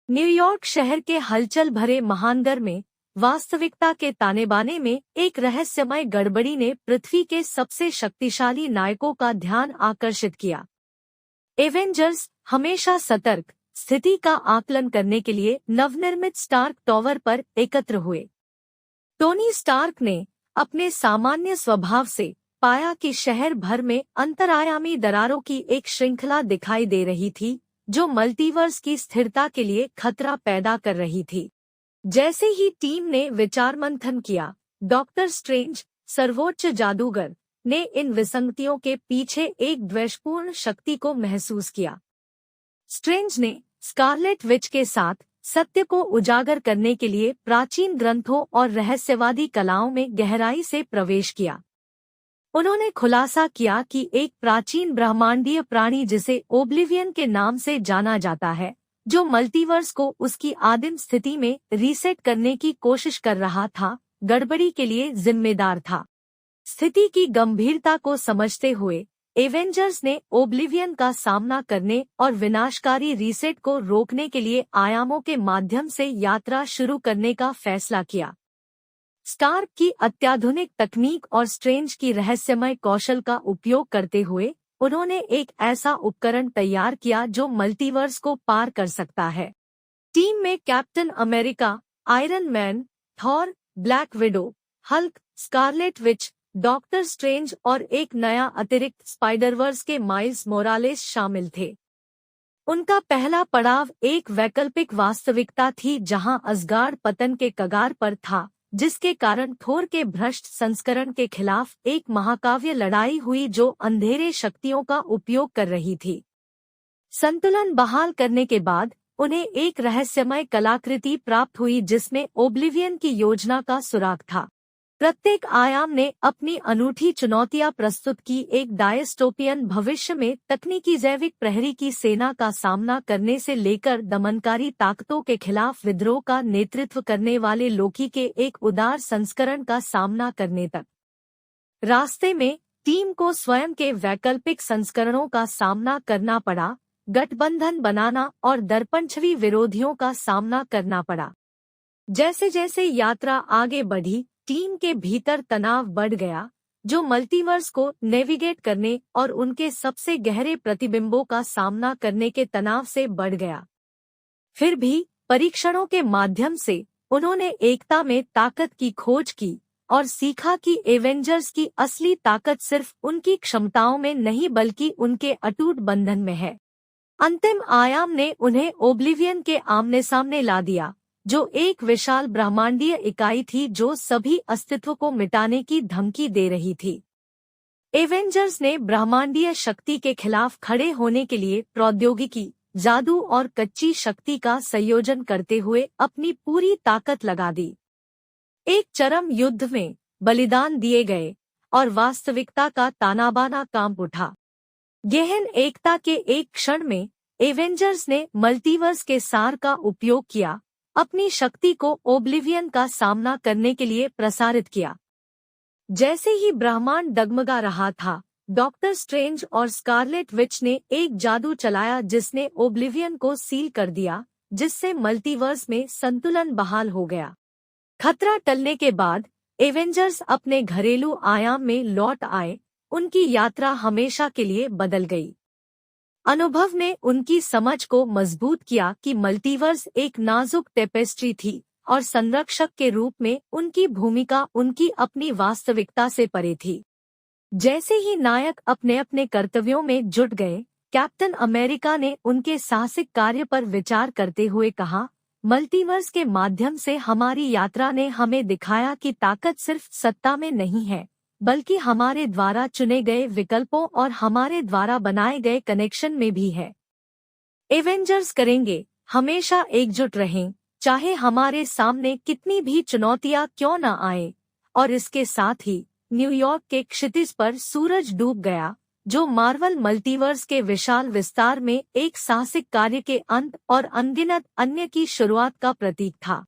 New York शहर के हलचल भरे महानगर में वास्तविकता के तानेबाने में एक रहस्यमय गड़बड़ी ने पृथ्वी के सबसे शक्तिशाली नायकों का ध्यान आकर्षित किया। एवेंजर्स हमेशा सतर्क स्थिति का आकलन करने के लिए नवनिर्मित स्टार्क टॉवर पर एकत्र हुए। टोनी स्टार्क ने अपने सामान्य स्वभाव से पाया कि शहर भर में अंतरायामी दरारों की एक श्रृंखला दिखाई दे रही थी, जो मल्टीवर्स की स्थिरता के लिए खतरा पैदा कर रही थी। जैसे ही टीम ने विचार मंथन किया, डॉक्टर स्ट्रेंज, सर्वोच्च जादूगर, ने इन विसंगतियों के पीछे एक द्वेषपूर्ण शक्ति को महसूस किया। स्ट्रेंज ने स्कारलेट विच के साथ सत्य को उजागर करने के लिए प्राचीन ग्रंथों और रहस्यवादी कलाओं में गहराई से प्रवेश किया। उन्होंने खुलासा किया कि एक प्राचीन ब्रह्मांडीय प्राणी जिसे ओब्लिवियन के नाम से जाना जाता है, जो मल्टीवर्स को उसकी आदिम स्थिति में रीसेट करने की कोशिश कर रहा था, गड़बड़ी के लिए जिम्मेदार था। स्थिति की गंभीरता को समझते हुए एवेंजर्स ने ओब्लिवियन का सामना करने और विनाशकारी रीसेट को रोकने के लिए आयामों के माध्यम से यात्रा शुरू करने का फैसला किया। स्टार्क की अत्याधुनिक तकनीक और स्ट्रेंज की रहस्यमय कौशल का उपयोग करते हुए उन्होंने एक ऐसा उपकरण तैयार किया जो मल्टीवर्स को पार कर सकता है। टीम में captain America, iron man, Thor, black window, Hulk, Scarlet Witch, doctor strange और एक नया अतिरिक्त स्पाइडरवर्स के माइल्स मोरालेस शामिल थे। उनका पहला पड़ाव एक वैकल्पिक वास्तविकता थी जहां असगार्ड पतन के कगार पर था, जिसके कारण थोर के भ्रष्ट संस्करण के खिलाफ एक महाकाव्य लड़ाई हुई जो अंधेरे शक्तियों का उपयोग कर रही थी। संतुलन बहाल करने के बाद उन्हें एक रहस्यमय कलाकृति प्राप्त हुई जिसमें ओब्लिवियन की योजना का सुराग था। प्रत्येक आयाम ने अपनी अनूठी चुनौतियां प्रस्तुत की। एक डायस्टोपियन भविष्य में तकनीकी जैविक प्रहरी की सेना का सामना करने से लेकर दमनकारी ताकतों के खिलाफ विद्रोह का नेतृत्व करने वाले लोकी के एक उदार संस्करण का सामना करने तक। रास्ते में टीम को स्वयं के वैकल्पिक संस्करणों का सामना करना पड़ा, गठबंधन बनाना और दर्पणछवि विरोधियों का सामना करना पड़ा। जैसे जैसे यात्रा आगे बढ़ी, टीम के भीतर तनाव बढ़ गया, जो मल्टीवर्स को नेविगेट करने और उनके सबसे गहरे प्रतिबिंबों का सामना करने के तनाव से बढ़ गया। फिर भी परीक्षणों के माध्यम से उन्होंने एकता में ताकत की खोज की और सीखा कि एवेंजर्स की असली ताकत सिर्फ उनकी क्षमताओं में नहीं बल्कि उनके अटूट बंधन में है। अंतिम आयाम ने उन्हें ओब्लिवियन के आमने सामने ला दिया, जो एक विशाल ब्रह्मांडीय इकाई थी जो सभी अस्तित्व को मिटाने की धमकी दे रही थी। एवेंजर्स ने ब्रह्मांडीय शक्ति के खिलाफ खड़े होने के लिए प्रौद्योगिकी, जादू और कच्ची शक्ति का संयोजन करते हुए अपनी पूरी ताकत लगा दी। एक चरम युद्ध में बलिदान दिए गए और वास्तविकता का तानाबाना कांप उठा। गहन एकता के एक क्षण में एवेंजर्स ने मल्टीवर्स के सार का उपयोग किया, अपनी शक्ति को ओब्लिवियन का सामना करने के लिए प्रसारित किया। जैसे ही ब्रह्मांड डगमगा रहा था, डॉक्टर स्ट्रेंज और स्कारलेट विच ने एक जादू चलाया जिसने ओब्लिवियन को सील कर दिया, जिससे मल्टीवर्स में संतुलन बहाल हो गया। खतरा टलने के बाद एवेंजर्स अपने घरेलू आयाम में लौट आए। उनकी यात्रा हमेशा के लिए बदल गई। अनुभव ने उनकी समझ को मजबूत किया कि मल्टीवर्स एक नाजुक टेपेस्ट्री थी और संरक्षक के रूप में उनकी भूमिका उनकी अपनी वास्तविकता से परे थी। जैसे ही नायक अपने अपने कर्तव्यों में जुट गए, कैप्टन अमेरिका ने उनके साहसिक कार्य पर विचार करते हुए कहा, मल्टीवर्स के माध्यम से हमारी यात्रा ने हमें दिखाया कि ताकत सिर्फ सत्ता में नहीं है, बल्कि हमारे द्वारा चुने गए विकल्पों और हमारे द्वारा बनाए गए कनेक्शन में भी है। एवेंजर्स करेंगे हमेशा एकजुट रहें, चाहे हमारे सामने कितनी भी चुनौतियां क्यों न आए। और इसके साथ ही न्यूयॉर्क के क्षितिज पर सूरज डूब गया, जो मार्वल मल्टीवर्स के विशाल विस्तार में एक साहसिक कार्य के अंत और अनगिनत अन्य की शुरुआत का प्रतीक था।